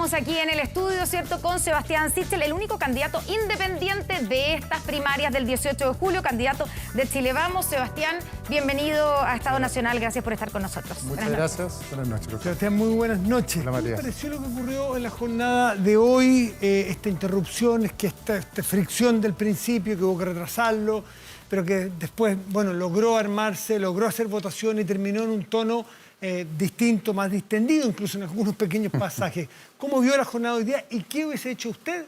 estamos aquí en el estudio, ¿cierto?, con Sebastián Sichel, el único candidato independiente de estas primarias del 18 de julio, candidato de Chile Vamos. Sebastián, bienvenido a Estado Nacional, gracias por estar con nosotros. Muchas gracias, buenas noches. Sebastián, muy buenas noches. Hola, Matías. ¿Qué te pareció lo que ocurrió en la jornada de hoy? Esta interrupción, esta fricción del principio, que hubo que retrasarlo, pero que después, bueno, logró armarse, logró hacer votación y terminó en un tono distinto, más distendido, incluso en algunos pequeños pasajes. ¿Cómo vio la jornada de hoy día y qué hubiese hecho usted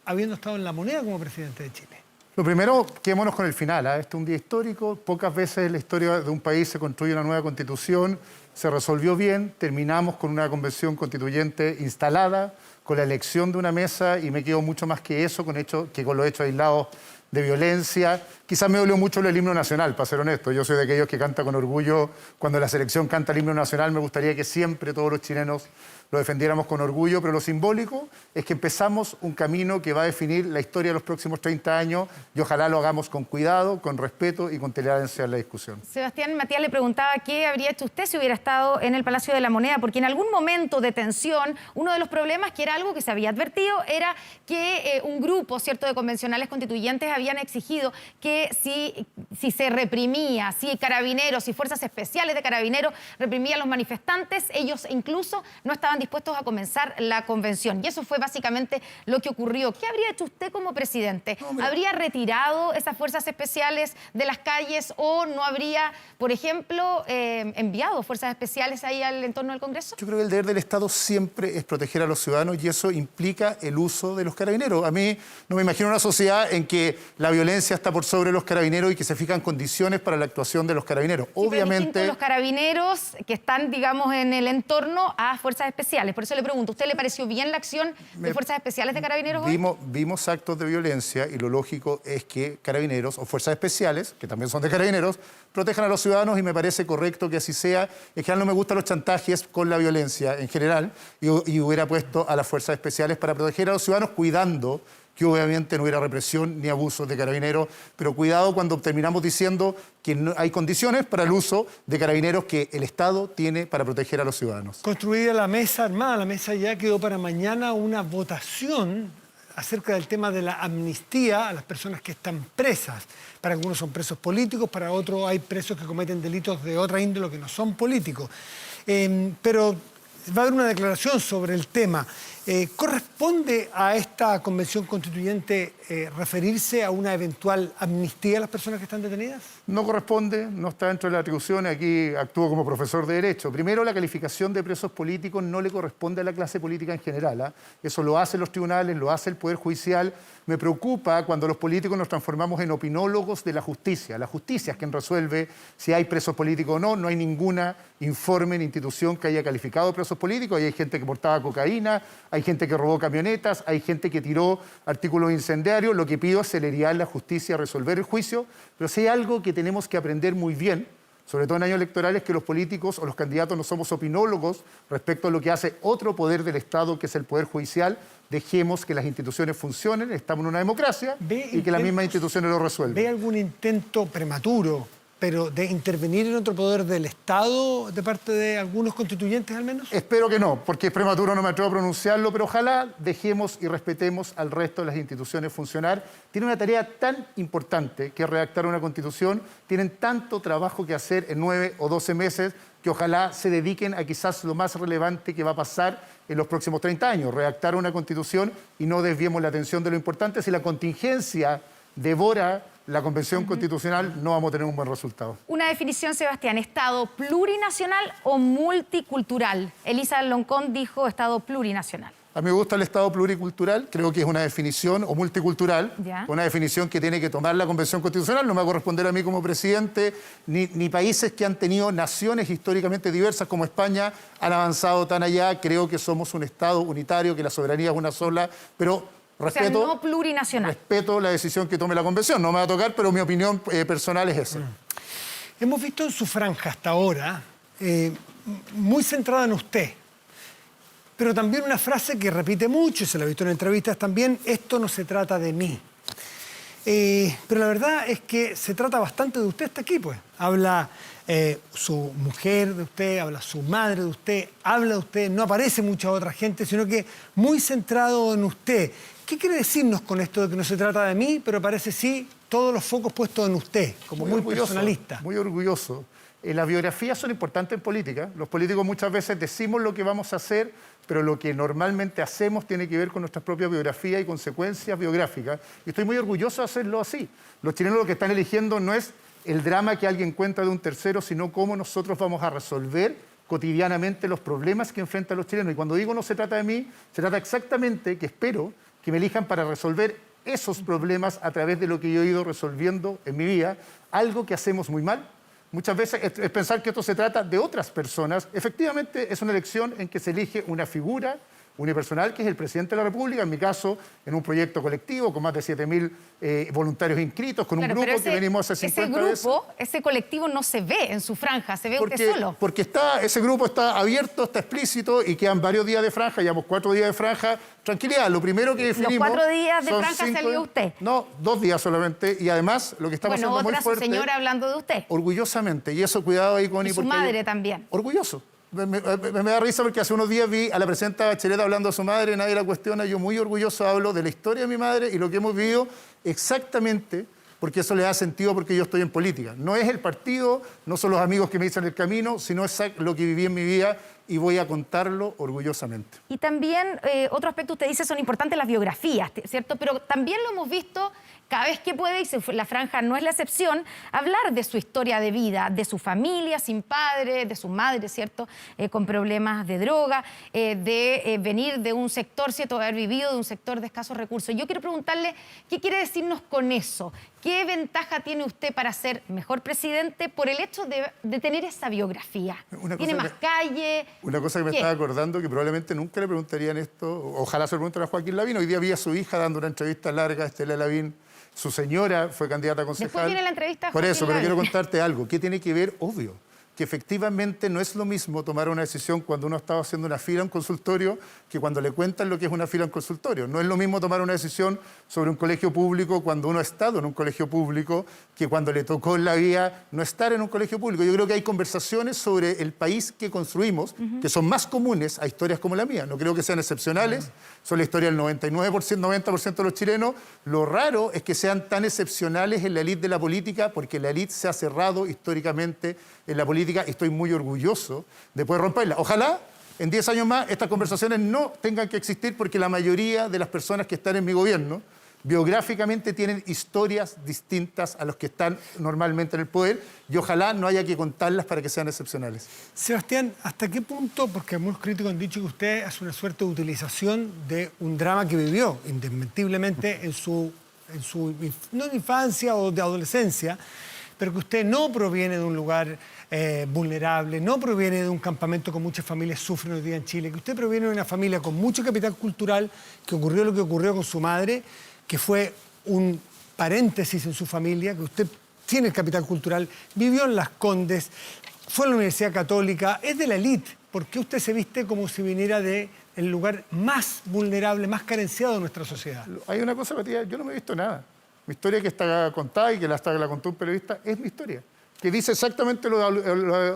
habiendo estado en la moneda como presidente de Chile? Lo primero, quedémonos con el final. Este es un día histórico. Pocas veces en la historia de un país se construye una nueva constitución. Se resolvió bien. Terminamos con una convención constituyente instalada, con la elección de una mesa, y me quedo mucho más que eso, que con los hechos aislados de violencia. Quizás me dolió mucho el himno nacional, para ser honesto. Yo soy de aquellos que canta con orgullo. Cuando la selección canta el himno nacional, me gustaría que siempre todos los chilenos lo defendiéramos con orgullo, pero lo simbólico es que empezamos un camino que va a definir la historia de los próximos 30 años y ojalá lo hagamos con cuidado, con respeto y con tolerancia en la discusión. Sebastián, Matías le preguntaba qué habría hecho usted si hubiera estado en el Palacio de la Moneda, porque en algún momento de tensión, uno de los problemas, que era algo que se había advertido, era que un grupo, ¿cierto?, de convencionales constituyentes habían exigido que si se reprimía, si carabineros, si fuerzas especiales de carabineros reprimían a los manifestantes, ellos incluso no estaban dispuestos a comenzar la convención. Y eso fue básicamente lo que ocurrió. ¿Qué habría hecho usted como presidente? ¿Habría retirado esas fuerzas especiales de las calles o no habría, por ejemplo, enviado fuerzas especiales ahí al entorno del Congreso? Yo creo que el deber del Estado siempre es proteger a los ciudadanos y eso implica el uso de los carabineros. A mí no me imagino una sociedad en que la violencia está por sobre los carabineros y que se fijan condiciones para la actuación de los carabineros. Sí, obviamente los carabineros que están, digamos, en el entorno a fuerzas especiales. Por eso le pregunto, ¿usted le pareció bien la acción de fuerzas especiales de carabineros hoy? Vimos actos de violencia y lo lógico es que carabineros o fuerzas especiales, que también son de carabineros, protejan a los ciudadanos y me parece correcto que así sea. En general no me gustan los chantajes con la violencia en general y hubiera puesto a las fuerzas especiales para proteger a los ciudadanos cuidando que obviamente no hubiera represión ni abusos de carabineros, pero cuidado cuando terminamos diciendo que no hay condiciones para el uso de carabineros que el Estado tiene para proteger a los ciudadanos. Construida la mesa, armada la mesa, ya quedó para mañana una votación acerca del tema de la amnistía a las personas que están presas. Para algunos son presos políticos, para otros hay presos que cometen delitos de otra índole que no son políticos. Pero va a haber una declaración sobre el tema. ¿Corresponde a esta convención constituyente referirse a una eventual amnistía a las personas que están detenidas? No corresponde, no está dentro de la atribución. Aquí actúo como profesor de Derecho. Primero, la calificación de presos políticos no le corresponde a la clase política en general. Eso lo hacen los tribunales, lo hace el Poder Judicial. Me preocupa cuando los políticos nos transformamos en opinólogos de la justicia. La justicia es quien resuelve si hay presos políticos o no. No hay ninguna informe ni institución que haya calificado presos políticos. Ahí hay gente que portaba cocaína, hay gente que robó camionetas, hay gente que tiró artículos incendiarios. Lo que pido es celeridad en la justicia, resolver el juicio. Pero si hay algo que tenemos que aprender muy bien, sobre todo en años electorales, que los políticos o los candidatos no somos opinólogos respecto a lo que hace otro poder del Estado, que es el Poder Judicial. Dejemos que las instituciones funcionen, estamos en una democracia y que las mismas instituciones lo resuelvan. ¿Ve algún intento prematuro, pero de intervenir en otro poder del Estado de parte de algunos constituyentes al menos? Espero que no, porque es prematuro, no me atrevo a pronunciarlo, pero ojalá dejemos y respetemos al resto de las instituciones funcionar. Tienen una tarea tan importante que es redactar una constitución, tienen tanto trabajo que hacer en 9 o 12 meses, que ojalá se dediquen a quizás lo más relevante que va a pasar en los próximos 30 años, redactar una constitución y no desviemos la atención de lo importante. Si la contingencia devora la Convención Constitucional, no vamos a tener un buen resultado. Una definición, Sebastián, ¿Estado plurinacional o multicultural? Elisa Loncón dijo Estado plurinacional. A mí me gusta el Estado pluricultural, creo que es una definición, o multicultural, una definición que tiene que tomar la Convención Constitucional, no me va a corresponder a mí como presidente, ni países que han tenido naciones históricamente diversas como España han avanzado tan allá. Creo que somos un Estado unitario, que la soberanía es una sola, pero respeto, o sea, no plurinacional. Respeto la decisión que tome la Convención, no me va a tocar, pero mi opinión personal es esa. Hemos visto en su franja hasta ahora, muy centrada en usted, pero también una frase que repite mucho, y se la ha visto en entrevistas también: esto no se trata de mí. Pero la verdad es que se trata bastante de usted, está aquí, pues. Habla su mujer de usted, habla su madre de usted, habla de usted, no aparece mucha otra gente, sino que muy centrado en usted. ¿Qué quiere decirnos con esto de que no se trata de mí, pero parece sí todos los focos puestos en usted, como muy personalista? Muy orgulloso. Las biografías son importantes en política. Los políticos muchas veces decimos lo que vamos a hacer, pero lo que normalmente hacemos tiene que ver con nuestras propias biografías y consecuencias biográficas. Y estoy muy orgulloso de hacerlo así. Los chilenos lo que están eligiendo no es el drama que alguien cuenta de un tercero, sino cómo nosotros vamos a resolver cotidianamente los problemas que enfrentan los chilenos. Y cuando digo no se trata de mí, se trata exactamente que espero que me elijan para resolver esos problemas a través de lo que yo he ido resolviendo en mi vida, algo que hacemos muy mal. Muchas veces es pensar que esto se trata de otras personas. Efectivamente, es una elección en que se elige una figura unipersonal, que es el presidente de la República, en mi caso, en un proyecto colectivo con más de 7.000 voluntarios inscritos, con un grupo que venimos hace 50 veces. Ese colectivo no se ve en su franja, se ve usted solo. Porque ese grupo está abierto, está explícito y quedan varios días de franja, llevamos 4 días de franja. Tranquilidad, lo primero que definimos... ¿Los 4 días de franja salió usted? No, 2 días solamente, y además lo que está pasando muy fuerte... Su señora hablando de usted. Orgullosamente, y eso cuidado ahí, Connie. Y su madre también. Orgulloso. Me da risa porque hace unos días vi a la presidenta Bachelet hablando a su madre, nadie la cuestiona, yo muy orgulloso hablo de la historia de mi madre y lo que hemos vivido exactamente porque eso le da sentido porque yo estoy en política. No es el partido, no son los amigos que me dicen el camino, sino es lo que viví en mi vida y voy a contarlo orgullosamente. Y también, otro aspecto, usted dice, son importantes las biografías, ¿cierto? Pero también lo hemos visto cada vez que puede, y la franja no es la excepción, hablar de su historia de vida, de su familia sin padre, de su madre, ¿cierto? Con problemas de droga, de venir de un sector, ¿cierto? De haber vivido de un sector de escasos recursos. Yo quiero preguntarle, ¿qué quiere decirnos con eso? ¿Qué ventaja tiene usted para ser mejor presidente por el hecho de tener esa biografía? ¿Tiene más calle? Una cosa que me estaba acordando, que probablemente nunca le preguntarían esto, ojalá se lo pregunten a Joaquín Lavín. Hoy día vi a su hija dando una entrevista larga a Estela Lavín. Su señora fue candidata a concejal. Después viene la entrevista a Por eso, pero Lavín. quiero contarte algo. ¿Qué tiene que ver? Obvio. Que efectivamente no es lo mismo tomar una decisión cuando uno estaba haciendo una fila en un consultorio que cuando le cuentan lo que es una fila en consultorio. No es lo mismo tomar una decisión sobre un colegio público cuando uno ha estado en un colegio público que cuando le tocó en la vida no estar en un colegio público. Yo creo que hay conversaciones sobre el país que construimos que son más comunes a historias como la mía. No creo que sean excepcionales. Son la historia del 99%, 90% de los chilenos. Lo raro es que sean tan excepcionales en la élite de la política porque la élite se ha cerrado históricamente en la política. Estoy muy orgulloso de poder romperla. Ojalá en 10 años más estas conversaciones no tengan que existir porque la mayoría de las personas que están en mi gobierno biográficamente tienen historias distintas a los que están normalmente en el poder y ojalá no haya que contarlas para que sean excepcionales. Sebastián, ¿hasta qué punto? Porque algunos críticos han dicho que usted hace una suerte de utilización de un drama que vivió indesmentiblemente en su no en infancia o de adolescencia, pero que usted no proviene de un lugar vulnerable, no proviene de un campamento con muchas familias sufren hoy día en Chile, que usted proviene de una familia con mucho capital cultural, que ocurrió lo que ocurrió con su madre, que fue un paréntesis en su familia, que usted tiene el capital cultural, vivió en Las Condes, fue a la Universidad Católica, es de la élite. ¿Por qué usted se viste como si viniera del lugar más vulnerable, más carenciado de nuestra sociedad? Hay una cosa, Matías, yo no me he visto nada. Mi historia que está contada y que la contó un periodista es mi historia, que dice exactamente los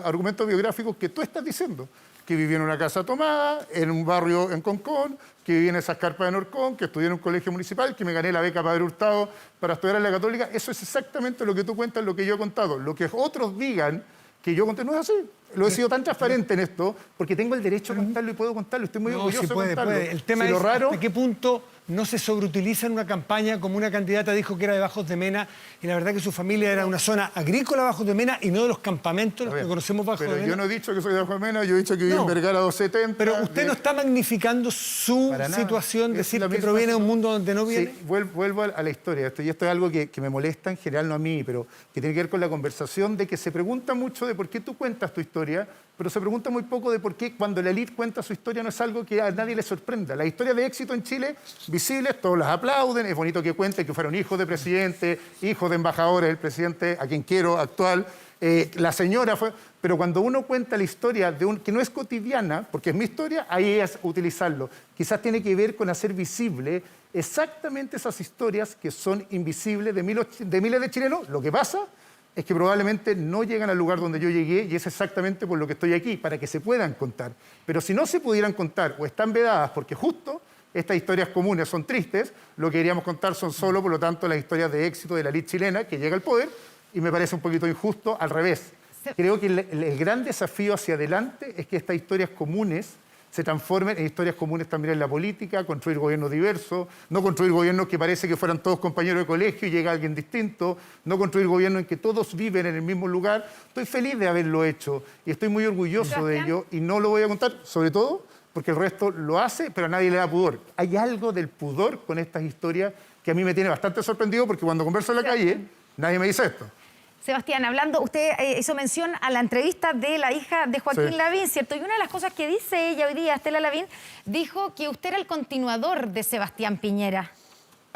argumentos biográficos que tú estás diciendo. Que viví en una casa tomada, en un barrio en Concón, que viví en esas carpas de Norcón, que estudié en un colegio municipal, que me gané la beca Padre Hurtado para estudiar en la Católica. Eso es exactamente lo que tú cuentas, lo que yo he contado. Lo que otros digan que yo conté no es así. Lo he sido tan transparente en esto porque tengo el derecho a contarlo y puedo contarlo. Estoy muy orgulloso de contarlo. El tema es hasta qué punto no se sobreutiliza en una campaña como una candidata dijo que era de Bajos de Mena y la verdad que su familia era una zona agrícola Bajos de Mena y no de los campamentos, los que conocemos Bajos de Mena. Pero yo no he dicho que soy de Bajos de Mena, yo he dicho que viví en Vergara 270. Pero usted no está magnificando su situación, decir que proviene de un mundo donde no viene. Sí, vuelvo a la historia. Y esto es algo que me molesta en general, no a mí, pero que tiene que ver con la conversación de que se pregunta mucho de por qué tú cuentas tu historia, pero se pregunta muy poco de por qué cuando la élite cuenta su historia no es algo que a nadie le sorprenda. Las historias de éxito en Chile, visibles, todos las aplauden, es bonito que cuenten que fueron hijos de presidente, hijos de embajadores, el presidente a quien quiero actual, La señora fue... Pero cuando uno cuenta la historia que no es cotidiana, porque es mi historia, ahí es utilizarlo. Quizás tiene que ver con hacer visible exactamente esas historias que son invisibles de miles de chilenos. Lo que pasa es que probablemente no llegan al lugar donde yo llegué y es exactamente por lo que estoy aquí, para que se puedan contar. Pero si no se pudieran contar o están vedadas porque justo estas historias comunes son tristes, lo que queríamos contar son solo, por lo tanto, las historias de éxito de la élite chilena que llega al poder, y me parece un poquito injusto al revés. Creo que el gran desafío hacia adelante es que estas historias comunes se transformen en historias comunes también en la política, construir gobiernos diversos, no construir gobiernos que parece que fueran todos compañeros de colegio y llega alguien distinto, no construir gobiernos en que todos viven en el mismo lugar. Estoy feliz de haberlo hecho y estoy muy orgulloso de ello y no lo voy a contar, sobre todo porque el resto lo hace, pero a nadie le da pudor. Hay algo del pudor con estas historias que a mí me tiene bastante sorprendido porque cuando converso en la calle, nadie me dice esto. Sebastián, hablando, usted hizo mención a la entrevista de la hija de Joaquín Lavín, ¿cierto? Y una de las cosas que dice ella hoy día, Estela Lavín, dijo que usted era el continuador de Sebastián Piñera.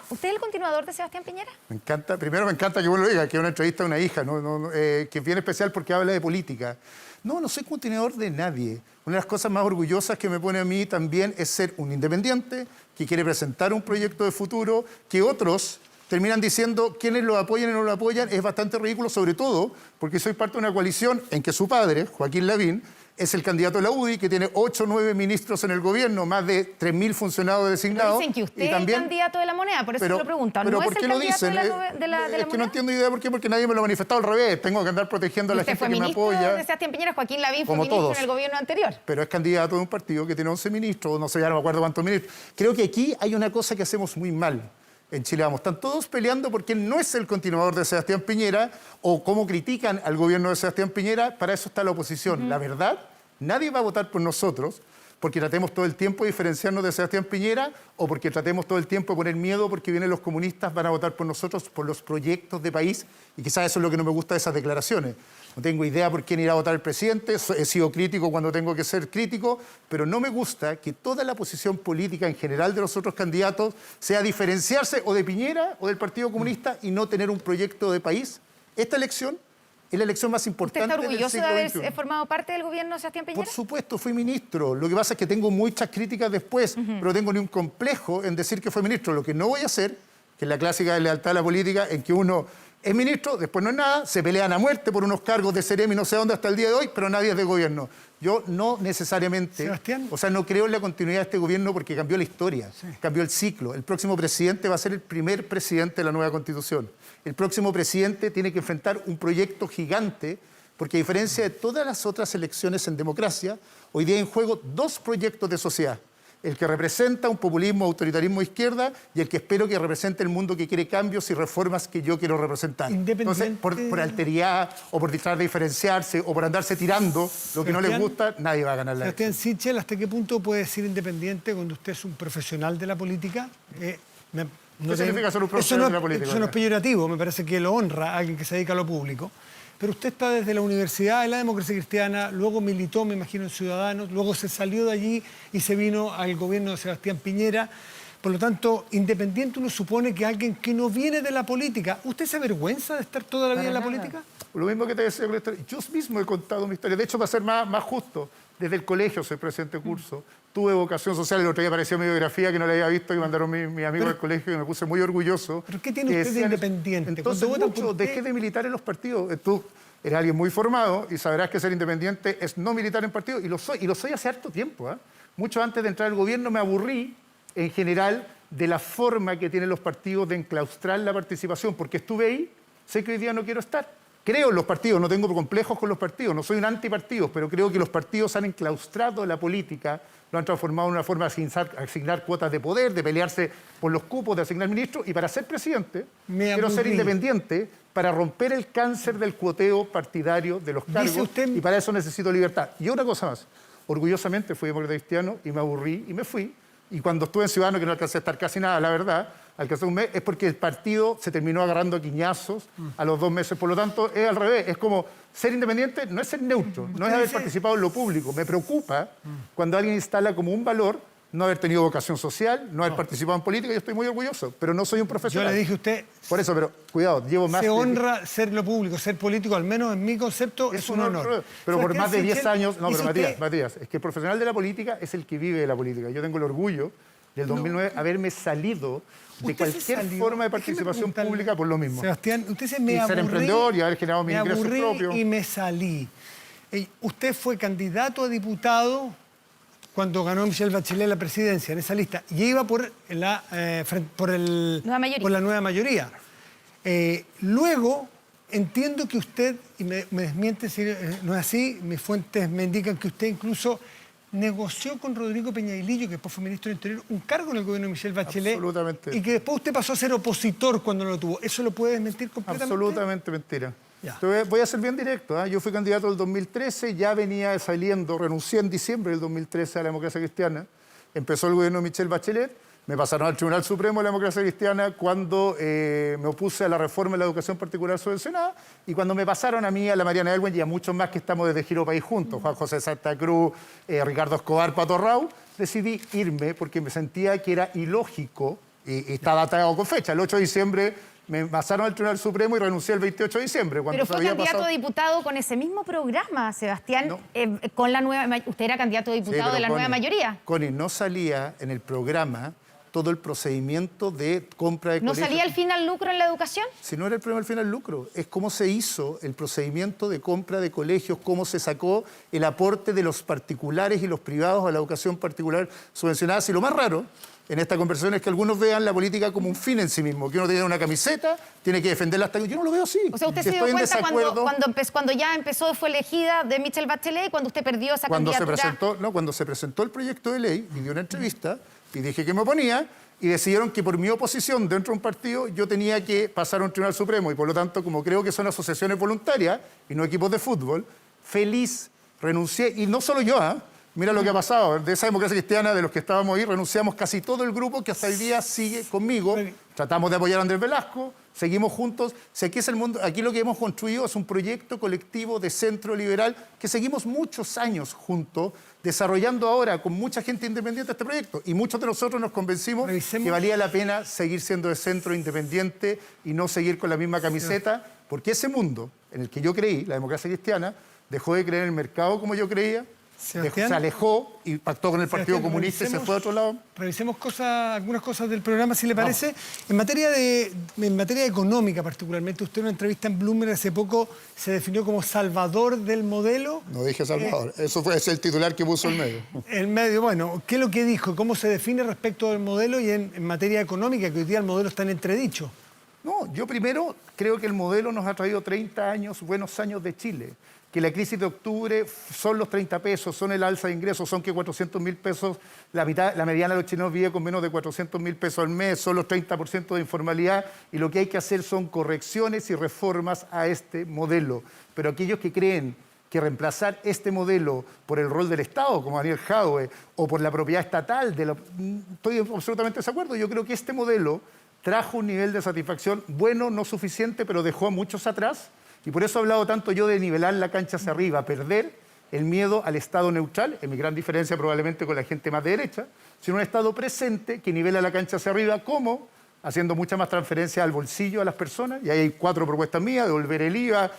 ¿Usted es el continuador de Sebastián Piñera? Me encanta, primero me encanta que vos lo digas, que es una entrevista a una hija, que es bien especial porque habla de política. No soy continuador de nadie. Una de las cosas más orgullosas que me pone a mí también es ser un independiente que quiere presentar un proyecto de futuro que otros terminan diciendo quiénes lo apoyan y no lo apoyan. Es bastante ridículo, sobre todo porque soy parte de una coalición en que su padre, Joaquín Lavín, es el candidato de la UDI, que tiene 8 o 9 ministros en el gobierno, más de 3.000 funcionarios designados. Pero dicen que usted es el candidato de la moneda, por eso se lo preguntan. Pero ¿No ¿por es qué el lo candidato dicen? de la Es que moneda? no entiendo idea por qué, porque nadie me lo ha manifestado al revés. Tengo que andar protegiendo a la gente que me apoya. Usted de Sebastián Piñera, Joaquín Lavín fue Como ministro todos. en el gobierno anterior. Pero es candidato de un partido que tiene 11 ministros, no sé, ya no me acuerdo cuántos ministros. Creo que aquí hay una cosa que hacemos muy mal en Chile. Vamos, están todos peleando porque él no es el continuador de Sebastián Piñera o cómo critican al gobierno de Sebastián Piñera. Para eso está la oposición. La verdad, nadie va a votar por nosotros porque tratemos todo el tiempo de diferenciarnos de Sebastián Piñera o porque tratemos todo el tiempo de poner miedo porque vienen los comunistas, van a votar por nosotros, por los proyectos de país, y quizás eso es lo que no me gusta de esas declaraciones. No tengo idea por quién irá a votar el presidente, he sido crítico cuando tengo que ser crítico, pero no me gusta que toda la posición política en general de los otros candidatos sea diferenciarse o de Piñera o del Partido Comunista y no tener un proyecto de país. Esta elección es la elección más ¿Usted importante está orgulloso de del haber siglo XXI. formado parte del gobierno de Sebastián Piñera? Por supuesto, fui ministro. Lo que pasa es que tengo muchas críticas después, pero no tengo ni un complejo en decir que fue ministro. Lo que no voy a hacer, que es la clásica de lealtad a la política, en que uno es ministro, después no es nada, se pelean a muerte por unos cargos de Ceremi no sé dónde hasta el día de hoy, pero nadie es de gobierno. Yo no necesariamente, Sebastián. o sea, no creo en la continuidad de este gobierno porque cambió la historia, cambió el ciclo. El próximo presidente va a ser el primer presidente de la nueva Constitución. El próximo presidente tiene que enfrentar un proyecto gigante, porque a diferencia de todas las otras elecciones en democracia, hoy día hay en juego 2 proyectos de sociedad. El que representa un populismo, autoritarismo de izquierda y el que espero que represente el mundo que quiere cambios y reformas que yo quiero representar. Entonces, por alteridad o por tratar de diferenciarse o por andarse tirando lo que no les gusta, nadie va a ganar la elección. Sebastián Sichel, ¿hasta qué punto puede ser independiente cuando usted es un profesional de la política? ¿Qué significa ser un profesional de la política? Eso no es peyorativo, me parece que lo honra a alguien que se dedica a lo público. Pero usted está desde la Universidad de la Democracia Cristiana, luego militó, me imagino, en Ciudadanos, luego se salió de allí y se vino al gobierno de Sebastián Piñera. Por lo tanto, independiente uno supone que alguien que no viene de la política. ¿Usted se avergüenza de estar toda la vida en la política? Lo mismo que te decía con la historia. Yo mismo he contado mi historia. De hecho, para ser más justo, desde el colegio soy presidente de curso. Tuve vocación social, el otro día apareció mi biografía que no la había visto y mandaron mis amigos del colegio y me puse muy orgulloso. ¿Pero qué tiene usted de independiente? Entonces, dejé de militar en los partidos. Tú eres alguien muy formado y sabrás que ser independiente es no militar en partidos, y lo soy hace harto tiempo. Mucho antes de entrar al gobierno me aburrí, en general, de la forma que tienen los partidos de enclaustrar la participación, porque estuve ahí, sé que hoy día no quiero estar. Creo en los partidos, no tengo complejos con los partidos, no soy un antipartido, pero creo que los partidos han enclaustrado la política, lo han transformado en una forma de asignar cuotas de poder, de pelearse por los cupos, de asignar ministros, y para ser presidente quiero ser independiente para romper el cáncer del cuoteo partidario de los cargos, y para eso necesito libertad. Y otra cosa más, orgullosamente fui demócrata cristiano y me aburrí y me fui, y cuando estuve en Ciudadanos, que no alcancé a estar casi nada, la verdad, alcancé un mes, es porque el partido se terminó agarrando a quiñazos a los 2 meses. Por lo tanto, es al revés. Es como ser independiente, no es ser neutro, no es haber participado en lo público. Me preocupa cuando alguien instala como un valor no haber tenido vocación social, no haber participado en política. Yo estoy muy orgulloso, pero no soy un Yo profesional. le dije a usted, Por eso, pero cuidado, llevo más se de... honra ser lo público, ser político, al menos en mi concepto, es un honor. Pero por más de 10 Sebastián años... No, Sichel, pero hizo Matías, es que el profesional de la política es el que vive de la política. Yo tengo el orgullo del 2009 haberme salido de Usted se cualquier salió. forma de Déjeme participación preguntarle, pública por lo mismo. Sebastián, usted se me Y ser aburrí, emprendedor y haber generado mis me ingresos aburrí propios. y me salí. Usted fue candidato a diputado cuando ganó Michelle Bachelet la presidencia en esa lista y iba por la nueva mayoría. Luego entiendo que usted, y me desmiente si no es así, mis fuentes me indican que usted incluso negoció con Rodrigo Peñailillo, que después fue ministro del Interior, un cargo en el gobierno de Michelle Bachelet. Absolutamente. Y que después usted pasó a ser opositor cuando no lo tuvo. ¿Eso lo puede desmentir completamente? Absolutamente mentira. Ya. Entonces, voy a ser bien directo. Yo fui candidato en el 2013, ya venía saliendo, renuncié en diciembre del 2013 a la democracia cristiana. Empezó el gobierno de Michelle Bachelet, me pasaron al Tribunal Supremo de la democracia cristiana cuando me opuse a la reforma de la educación particular subvencionada y cuando me pasaron a mí, a la Mariana Elwin y a muchos más que estamos desde Giro País juntos, Juan José Santa Cruz, Ricardo Escobar, Pato Rau, decidí irme porque me sentía que era ilógico y está datado con fecha. El 8 de diciembre me pasaron al Tribunal Supremo y renuncié el 28 de diciembre. Pero fue candidato a diputado con ese mismo programa, Sebastián, No. con la nueva... Usted era candidato a diputado Sí, de la pero nueva mayoría. Connie, no salía en el programa todo el procedimiento de compra de ¿No colegios. salía el fin al lucro en la educación? Si no era el problema del fin al lucro, es cómo se hizo el procedimiento de compra de colegios, cómo se sacó el aporte de los particulares y los privados a la educación particular subvencionada. Y lo más raro en esta conversación es que algunos vean la política como un fin en sí mismo, que uno tiene una camiseta, tiene que defenderla hasta... Yo no lo veo así. O sea, usted Si se dio estoy en cuenta desacuerdo- cuando ya empezó, fue elegida de Michelle Bachelet y cuando usted perdió esa cuando candidatura. cuando se presentó el proyecto de ley y dio una entrevista y dije que me oponía y decidieron que por mi oposición dentro de un partido yo tenía que pasar a un Tribunal Supremo y por lo tanto, como creo que son asociaciones voluntarias y no equipos de fútbol, feliz, renuncié y no solo yo, mira lo que ha pasado, de esa democracia cristiana de los que estábamos ahí, renunciamos casi todo el grupo que hasta el día sigue conmigo, tratamos de apoyar a Andrés Velasco, seguimos juntos. Si aquí es el mundo, aquí lo que hemos construido es un proyecto colectivo de centro liberal que seguimos muchos años juntos, desarrollando ahora con mucha gente independiente este proyecto. Y muchos de nosotros nos convencimos que valía la pena seguir siendo de centro independiente y no seguir con la misma camiseta, porque ese mundo en el que yo creí, la democracia cristiana, dejó de creer en el mercado como yo creía, se alejó y pactó con el Partido Comunista y se fue a otro lado. Revisemos algunas cosas del programa, si le parece. En materia económica particularmente, usted en una entrevista en Bloomberg hace poco se definió como salvador del modelo. No dije Salvador, ese el titular que puso el medio. El medio, bueno, ¿qué es lo que dijo? ¿Cómo se define respecto del modelo y en materia económica, que hoy día el modelo está en entredicho? No, yo primero creo que el modelo nos ha traído 30 años, buenos años de Chile. Que la crisis de octubre son los 30 pesos, son el alza de ingresos, son que 400.000 pesos, la mediana de los chilenos vive con menos de 400.000 pesos al mes, son los 30% de informalidad y lo que hay que hacer son correcciones y reformas a este modelo. Pero aquellos que creen que reemplazar este modelo por el rol del Estado, como Daniel Jadwe, o por la propiedad estatal, estoy absolutamente de desacuerdo. Yo creo que este modelo trajo un nivel de satisfacción bueno, no suficiente, pero dejó a muchos atrás. Y por eso he hablado tanto yo de nivelar la cancha hacia arriba, perder el miedo al Estado neutral, en mi gran diferencia probablemente con la gente más de derecha, sino un Estado presente que nivela la cancha hacia arriba, como haciendo mucha más transferencia al bolsillo a las personas, y ahí hay 4 propuestas mías: devolver el IVA,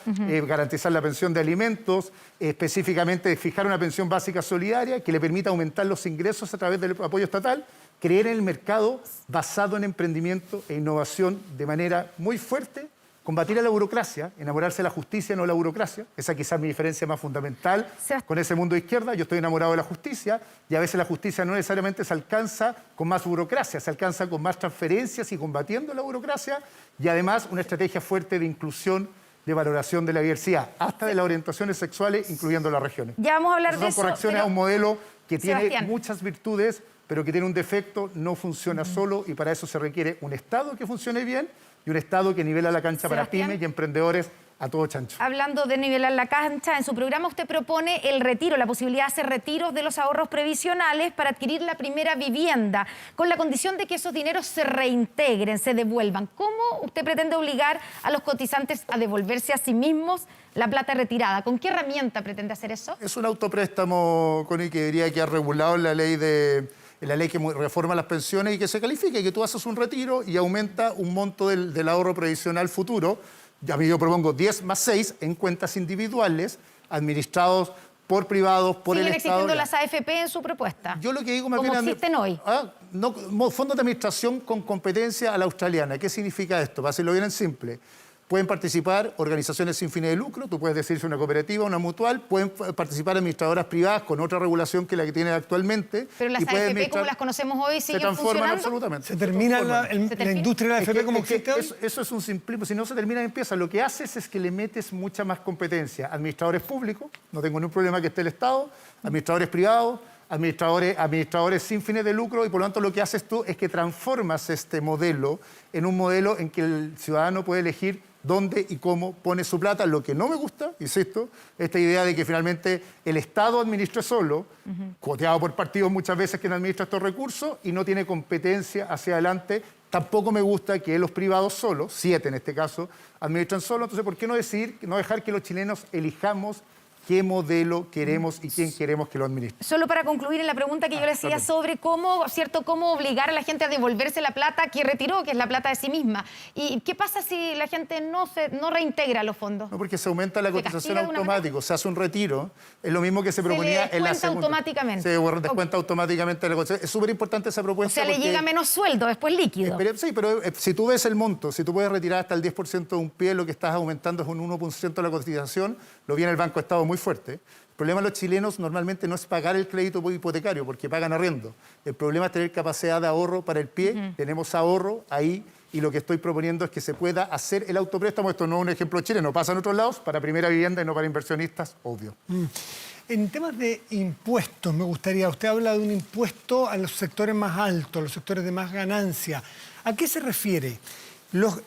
garantizar la pensión de alimentos, específicamente fijar una pensión básica solidaria que le permita aumentar los ingresos a través del apoyo estatal, creer en el mercado basado en emprendimiento e innovación de manera muy fuerte, combatir a la burocracia, enamorarse de la justicia, no de la burocracia. Esa quizás es mi diferencia más fundamental con ese mundo de izquierda. Yo estoy enamorado de la justicia y a veces la justicia no necesariamente se alcanza con más burocracia, se alcanza con más transferencias y combatiendo la burocracia y además una estrategia fuerte de inclusión, de valoración de la diversidad, hasta de las orientaciones sexuales, incluyendo las regiones. Ya vamos a hablar de eso. Son correcciones a un modelo que tiene Sebastián, muchas virtudes, pero que tiene un defecto, no funciona solo y para eso se requiere un Estado que funcione bien y un Estado que nivela la cancha para Sebastián, pymes y emprendedores a todo chancho. Hablando de nivelar la cancha, en su programa usted propone el retiro, la posibilidad de hacer retiros de los ahorros previsionales para adquirir la primera vivienda, con la condición de que esos dineros se reintegren, se devuelvan. ¿Cómo usted pretende obligar a los cotizantes a devolverse a sí mismos la plata retirada? ¿Con qué herramienta pretende hacer eso? Es un autopréstamo, Connie, que diría que ha regulado la ley de en la ley que reforma las pensiones y que se califique, que tú haces un retiro y aumenta un monto del ahorro previsional futuro. Yo propongo 10 más 6 en cuentas individuales, administrados por privados, por el ¿Siguen Estado. existiendo las AFP en su propuesta? Yo lo que digo más ¿Cómo bien... existen hoy? Fondos de administración con competencia a la australiana. ¿Qué significa esto? Para hacerlo bien en simple. Pueden participar organizaciones sin fines de lucro, tú puedes decir si una cooperativa, una mutual, pueden participar administradoras privadas con otra regulación que la que tienen actualmente. Pero las AFP, como las conocemos hoy, se siguen transforman funcionando. absolutamente. ¿Se termina la industria de la AFP como existe hoy? Eso es un simplismo. Si no se termina, empieza. Lo que haces es que le metes mucha más competencia. Administradores públicos, no tengo ningún problema que esté el Estado, administradores privados, administradores sin fines de lucro, y por lo tanto lo que haces tú es que transformas este modelo en un modelo en que el ciudadano puede elegir dónde y cómo pone su plata. Lo que no me gusta, insisto, esta idea de que finalmente el Estado administre solo, coteado por partidos muchas veces que no administra estos recursos y no tiene competencia hacia adelante. Tampoco me gusta que los privados solos, 7 en este caso, administran solo. Entonces, ¿por qué no decidir, no dejar que los chilenos elijamos qué modelo queremos y quién queremos que lo administre? Solo para concluir en la pregunta que yo le hacía sobre cómo obligar a la gente a devolverse la plata que retiró, que es la plata de sí misma. ¿Y qué pasa si la gente no reintegra los fondos? No, porque se aumenta la cotización automático, se hace un retiro, es lo mismo que se proponía en la segunda. Automáticamente. Se descuenta automáticamente la cotización. Es súper importante esa propuesta. O sea, le llega menos sueldo, después líquido. Sí, pero si tú ves el monto, si tú puedes retirar hasta el 10% de un pie, lo que estás aumentando es un 1% de la cotización, lo viene el Banco Estado muy fuerte. El problema de los chilenos normalmente no es pagar el crédito hipotecario, porque pagan arriendo. El problema es tener capacidad de ahorro para el pie. Tenemos ahorro ahí, y lo que estoy proponiendo es que se pueda hacer el autopréstamo. Esto no es un ejemplo chileno, pasa en otros lados, para primera vivienda y no para inversionistas, obvio. En temas de impuestos, me gustaría, usted habla de un impuesto a los sectores más altos, los sectores de más ganancia. ¿A qué se refiere?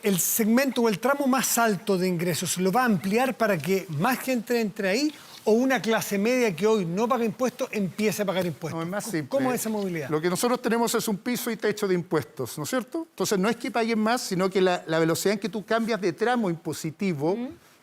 ¿El segmento o el tramo más alto de ingresos lo va a ampliar para que más gente entre ahí, o una clase media que hoy no paga impuestos empiece a pagar impuestos? No, es más simple. ¿Cómo es esa movilidad? Lo que nosotros tenemos es un piso y techo de impuestos, ¿no es cierto? Entonces no es que paguen más, sino que la velocidad en que tú cambias de tramo impositivo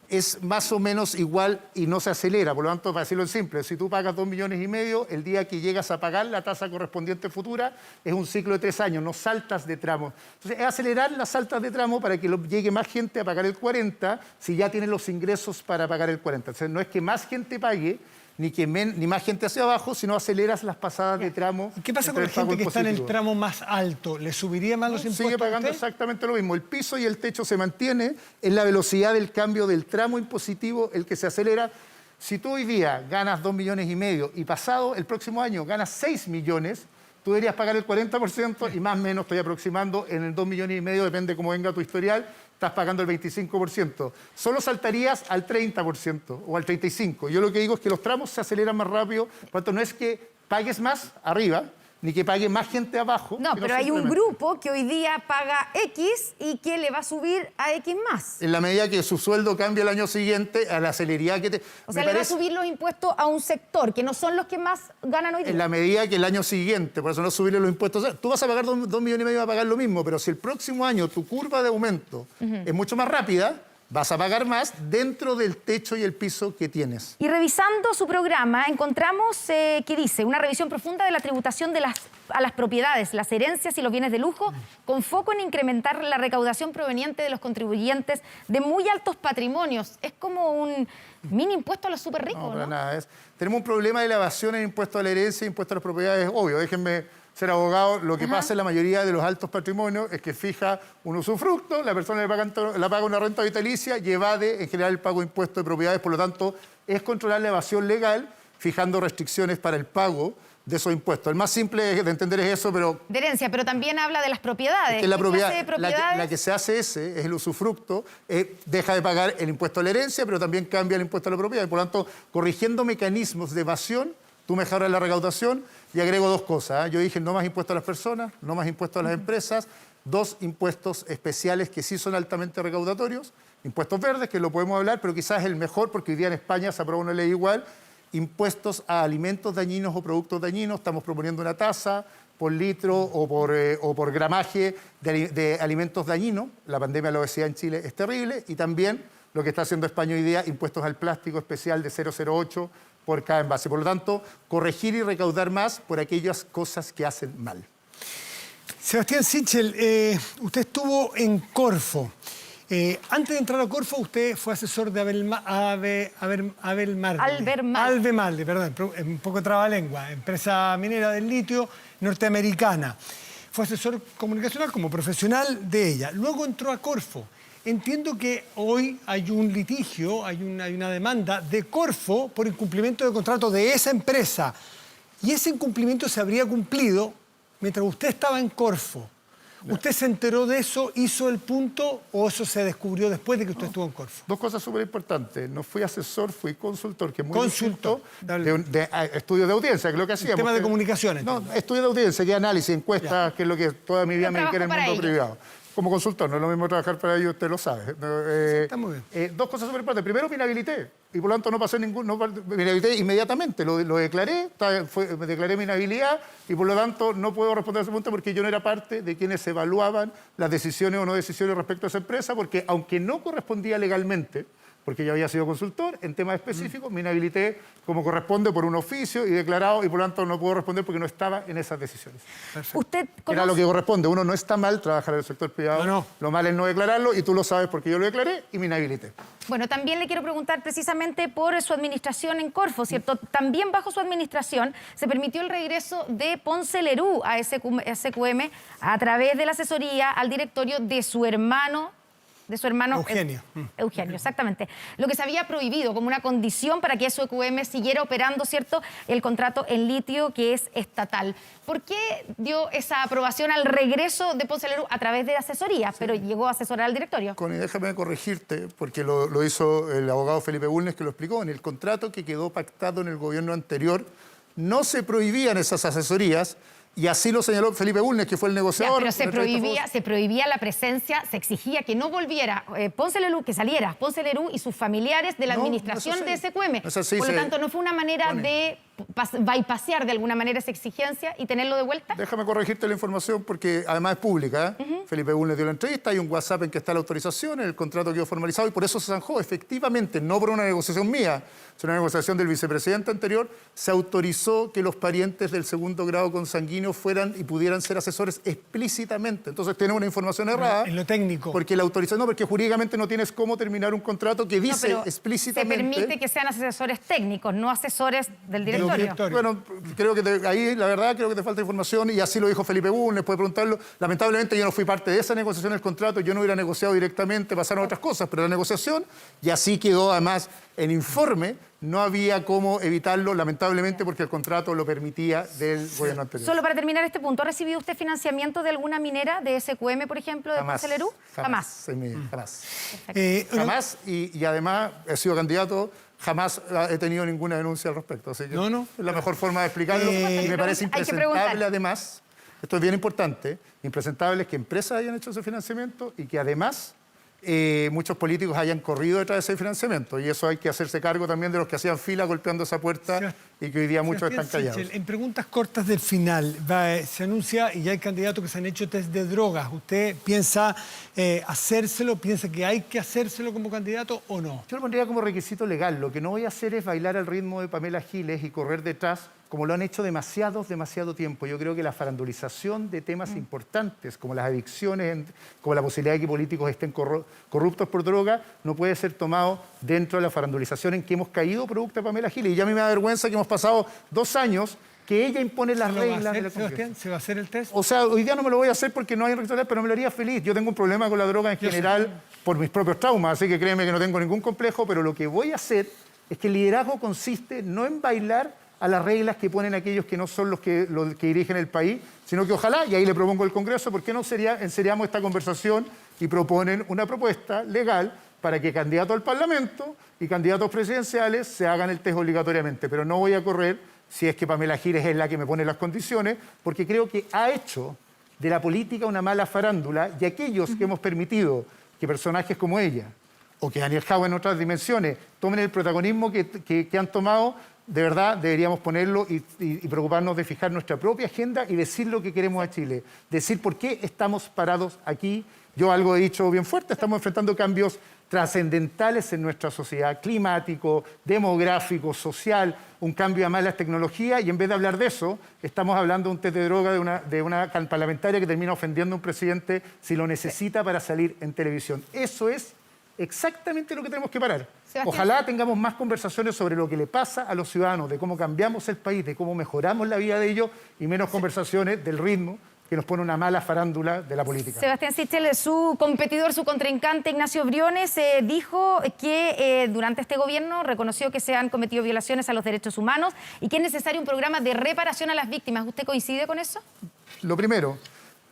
es más o menos igual y no se acelera. Por lo tanto, para decirlo en simple, si tú pagas 2,5 millones, el día que llegas a pagar la tasa correspondiente futura es un ciclo de 3 años, no saltas de tramo. Entonces, es acelerar las saltas de tramo para que llegue más gente a pagar el 40 si ya tienen los ingresos para pagar el 40. Entonces, no es que más gente pague, ni más gente hacia abajo, sino aceleras las pasadas de tramo. ¿Qué pasa con la gente que está en el tramo más alto? ¿Le subiría más los impuestos? Sigue pagando exactamente lo mismo. El piso y el techo se mantiene, es la velocidad del cambio del tramo impositivo el que se acelera. Si tú hoy día ganas 2,5 millones y pasado el próximo año ganas 6 millones, tú deberías pagar el 40% y más o menos, estoy aproximando, en el 2,5 millones, depende cómo venga tu historial, estás pagando el 25%. Solo saltarías al 30% o al 35%. Yo lo que digo es que los tramos se aceleran más rápido, por lo tanto no es que pagues más arriba, ni que pague más gente abajo. No, pero hay un grupo que hoy día paga X y que le va a subir a X más. En la medida que su sueldo cambie el año siguiente, a la celeridad que te... O sea, le va a subir los impuestos a un sector, que no son los que más ganan hoy día. En la medida que el año siguiente, por eso no subirle los impuestos. O sea, tú vas a pagar 2,5 millones y vas a pagar lo mismo, pero si el próximo año tu curva de aumento es mucho más rápida, vas a pagar más dentro del techo y el piso que tienes. Y revisando su programa, encontramos que dice una revisión profunda de la tributación a las propiedades, las herencias y los bienes de lujo, con foco en incrementar la recaudación proveniente de los contribuyentes de muy altos patrimonios. Es como un mini impuesto a los súper ricos, No, para ¿no? nada. Tenemos un problema de evasión en impuesto a la herencia e impuesto a las propiedades, obvio. Déjenme ser abogado. Lo que pasa en la mayoría de los altos patrimonios es que fija un usufructo, la persona le paga una renta vitalicia y evade en general el pago de impuestos de propiedades. Por lo tanto, es controlar la evasión legal fijando restricciones para el pago de esos impuestos. El más simple de entender es eso, pero... De herencia, pero también habla de las propiedades. Que la ¿Qué propiedad, clase de propiedades? la que se hace es el usufructo, deja de pagar el impuesto a la herencia, pero también cambia el impuesto a la propiedad. Por lo tanto, corrigiendo mecanismos de evasión, tú mejoras la recaudación. Y agrego 2 cosas. Yo dije no más impuestos a las personas, no más impuestos a las empresas, 2 impuestos especiales que sí son altamente recaudatorios, impuestos verdes, que lo podemos hablar, pero quizás es el mejor, porque hoy día en España se aprobó una ley igual, impuestos a alimentos dañinos o productos dañinos. Estamos proponiendo una tasa por litro o por gramaje de alimentos dañinos. La pandemia de la obesidad en Chile es terrible. Y también lo que está haciendo España hoy día, impuestos al plástico especial de 0,08 por cada envase. Por lo tanto, corregir y recaudar más por aquellas cosas que hacen mal. Sebastián Sichel, usted estuvo en Corfo. Antes de entrar a Corfo, usted fue asesor de Albemarle, perdón, un poco trabalengua, empresa minera del litio norteamericana. Fue asesor comunicacional como profesional de ella. Luego entró a Corfo. Entiendo que hoy hay un litigio, hay una demanda de Corfo por incumplimiento de contrato de esa empresa. Y ese incumplimiento se habría cumplido mientras usted estaba en Corfo. ¿Usted se enteró de eso, hizo el punto o eso se descubrió después de que usted estuvo en Corfo? Dos cosas súper importantes. No fui asesor, fui consultor, que es muy Consultor. de estudio de audiencia, que es lo que hacíamos. Tema de comunicaciones. No, estudio de audiencia, que análisis, encuestas, que es lo que toda mi vida me dediqué en el mundo privado. Como consultor, no es lo mismo trabajar para ellos, usted lo sabe. Está muy bien. Dos cosas súper importantes. Primero, me inhabilité. Y por lo tanto no pasé ningún... me inhabilité inmediatamente. Lo declaré, me declaré mi inhabilidad y por lo tanto no puedo responder a ese punto porque yo no era parte de quienes evaluaban las decisiones o no decisiones respecto a esa empresa, porque aunque no correspondía legalmente, porque yo había sido consultor en temas específicos, me inhabilité como corresponde por un oficio y declarado, y por lo tanto no puedo responder porque no estaba en esas decisiones. Perfecto. Usted Era lo que corresponde. Uno no está mal trabajar en el sector privado. No. Lo mal es no declararlo y tú lo sabes porque yo lo declaré y me inhabilité. Bueno, también le quiero preguntar precisamente por su administración en Corfo, ¿cierto? También bajo su administración se permitió el regreso de Ponce Lerú a SQM a través de la asesoría al directorio de su hermano Eugenio. Eugenio, exactamente. Lo que se había prohibido como una condición para que SQM siguiera operando, ¿cierto?, el contrato en litio que es estatal. ¿Por qué dio esa aprobación al regreso de Ponce Lerú a través de asesoría, pero llegó a asesorar al directorio? Connie, déjame corregirte, porque lo hizo el abogado Felipe Bulnes, que lo explicó. En el contrato que quedó pactado en el gobierno anterior, no se prohibían esas asesorías, y así lo señaló Felipe Bulnes, que fue el negociador. Ya, pero se prohibía la presencia, se exigía que no volviera Ponce Lerú, que saliera Ponce Lerú y sus familiares de la administración de SQM. Por lo tanto, no fue una manera de bypassear de alguna manera esa exigencia y tenerlo de vuelta. Déjame corregirte la información porque además es pública. Felipe Bulnes dio la entrevista, hay un WhatsApp en que está la autorización, el contrato quedó formalizado y por eso se zanjó. Efectivamente, no por una negociación mía, sino una negociación del vicepresidente anterior, se autorizó que los parientes del segundo grado consanguíneo fueran y pudieran ser asesores explícitamente. Entonces tiene una información errada. En lo técnico. Porque la autorización, no, porque jurídicamente no tienes cómo terminar un contrato que dice explícitamente... Se permite que sean asesores técnicos, no asesores del directorio. Bueno, creo que ahí, la verdad, creo que te falta información y así lo dijo Felipe Bulnes, puede preguntarlo. Lamentablemente yo no fui parte de esa negociación del contrato, yo no hubiera negociado directamente, pasaron otras cosas, pero la negociación, y así quedó además en informe, no había cómo evitarlo, lamentablemente, porque el contrato lo permitía del gobierno anterior. Solo para terminar este punto, ¿ha recibido usted financiamiento de alguna minera, de SQM, por ejemplo, de Ponce Lerú? Jamás. Jamás. Jamás. Y además he sido candidato, jamás he tenido ninguna denuncia al respecto. Así que es la mejor forma de explicarlo. Y me parece impresentable, además, esto es bien importante, impresentable es que empresas hayan hecho ese financiamiento y que además muchos políticos hayan corrido detrás de ese financiamiento. Y eso hay que hacerse cargo también de los que hacían fila golpeando esa puerta y que hoy día muchos están callados. En preguntas cortas del final, se anuncia y ya hay candidatos que se han hecho test de drogas. ¿Usted piensa hacérselo, piensa que hay que hacérselo como candidato o no? Yo lo pondría como requisito legal. Lo que no voy a hacer es bailar al ritmo de Pamela Giles y correr detrás como lo han hecho demasiado tiempo. Yo creo que la farandulización de temas importantes, como las adicciones, como la posibilidad de que políticos estén corruptos por droga, no puede ser tomado dentro de la farandulización en que hemos caído producto de Pamela Giles. Y ya a mí me da vergüenza que hemos pasado 2 años que ella impone las reglas de la Constitución. ¿Se va a hacer el test? O sea, hoy día no me lo voy a hacer porque no hay registro, pero me lo haría feliz. Yo tengo un problema con la droga en general por mis propios traumas, así que créeme que no tengo ningún complejo, pero lo que voy a hacer es que el liderazgo consiste no en bailar a las reglas que ponen aquellos que no son los que dirigen el país, sino que ojalá, y ahí le propongo al Congreso, ¿por qué no enseriamos esta conversación y proponen una propuesta legal para que candidatos al Parlamento y candidatos presidenciales se hagan el test obligatoriamente? Pero no voy a correr si es que Pamela Giles es la que me pone las condiciones, porque creo que ha hecho de la política una mala farándula y aquellos que hemos permitido que personajes como ella o que Daniel Jaume en otras dimensiones tomen el protagonismo que han tomado, de verdad deberíamos ponerlo y preocuparnos de fijar nuestra propia agenda y decir lo que queremos a Chile. Decir por qué estamos parados aquí Yo algo he dicho bien fuerte, estamos enfrentando cambios trascendentales en nuestra sociedad, climático, demográfico, social, un cambio además de las tecnologías, y en vez de hablar de eso, estamos hablando de un test de droga de una parlamentaria que termina ofendiendo a un presidente si lo necesita para salir en televisión. Eso es exactamente lo que tenemos que parar. Sebastián. Ojalá tengamos más conversaciones sobre lo que le pasa a los ciudadanos, de cómo cambiamos el país, de cómo mejoramos la vida de ellos, y menos conversaciones del ritmo que nos pone una mala farándula de la política. Sebastián Sichel, su competidor, su contrincante Ignacio Briones, dijo que durante este gobierno reconoció que se han cometido violaciones a los derechos humanos y que es necesario un programa de reparación a las víctimas. ¿Usted coincide con eso? Lo primero,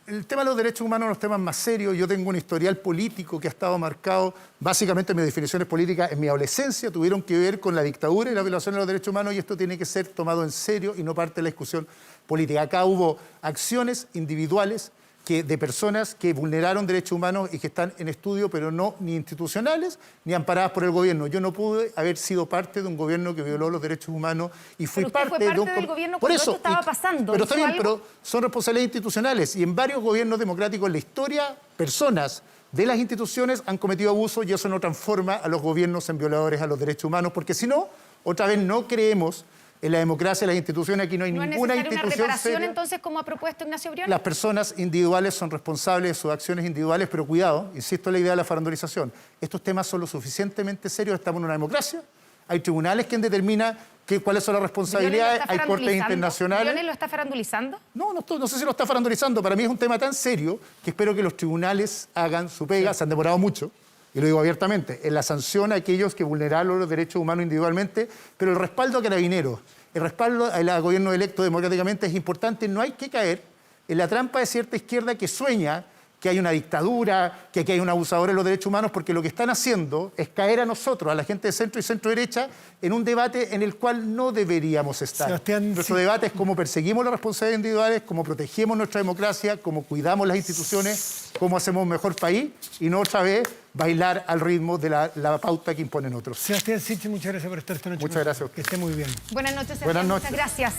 el tema de los derechos humanos es uno de los temas más serios. Yo tengo un historial político que ha estado marcado, básicamente mis definiciones políticas en mi adolescencia tuvieron que ver con la dictadura y la violación de los derechos humanos, y esto tiene que ser tomado en serio y no parte de la discusión política. Acá hubo acciones individuales de personas que vulneraron derechos humanos y que están en estudio, pero no ni institucionales ni amparadas por el gobierno. Yo no pude haber sido parte de un gobierno que violó los derechos humanos y fui pero usted parte fue de un... del gobierno Por cuando eso, esto estaba pasando. Pero está ¿Hizo bien, algo? pero son responsabilidades institucionales, y en varios gobiernos democráticos en la historia, personas de las instituciones han cometido abusos, y eso no transforma a los gobiernos en violadores a los derechos humanos, porque si no, otra vez no creemos en la democracia, en las instituciones. Aquí no hay ¿No es ninguna necesaria una institución reparación seria. entonces, como ha propuesto Ignacio Briones? Las personas individuales son responsables de sus acciones individuales, pero cuidado, insisto en la idea de la farandulización. Estos temas son lo suficientemente serios, estamos en una democracia, hay tribunales quien determina cuáles son las responsabilidades, hay cortes internacionales. ¿Briones lo está farandulizando? No sé si lo está farandulizando, para mí es un tema tan serio que espero que los tribunales hagan su pega. Se han demorado mucho, y lo digo abiertamente, en la sanción a aquellos que vulneraron los derechos humanos individualmente, pero el respaldo a Carabineros, el respaldo al gobierno electo democráticamente es importante. No hay que caer en la trampa de cierta izquierda que sueña que hay una dictadura, que aquí hay un abusador de los derechos humanos, porque lo que están haciendo es caer a nosotros, a la gente de centro y centro-derecha, en un debate en el cual no deberíamos estar. Sebastián, Nuestro debate es cómo perseguimos las responsabilidades individuales, cómo protegemos nuestra democracia, cómo cuidamos las instituciones, cómo hacemos un mejor país, y no otra vez bailar al ritmo de la pauta que imponen otros. Sebastián Sichel, muchas gracias por estar esta noche. Muchas gracias a usted. Que esté muy bien. Buenas noches, Sebastián. Buenas noches. Muchas gracias.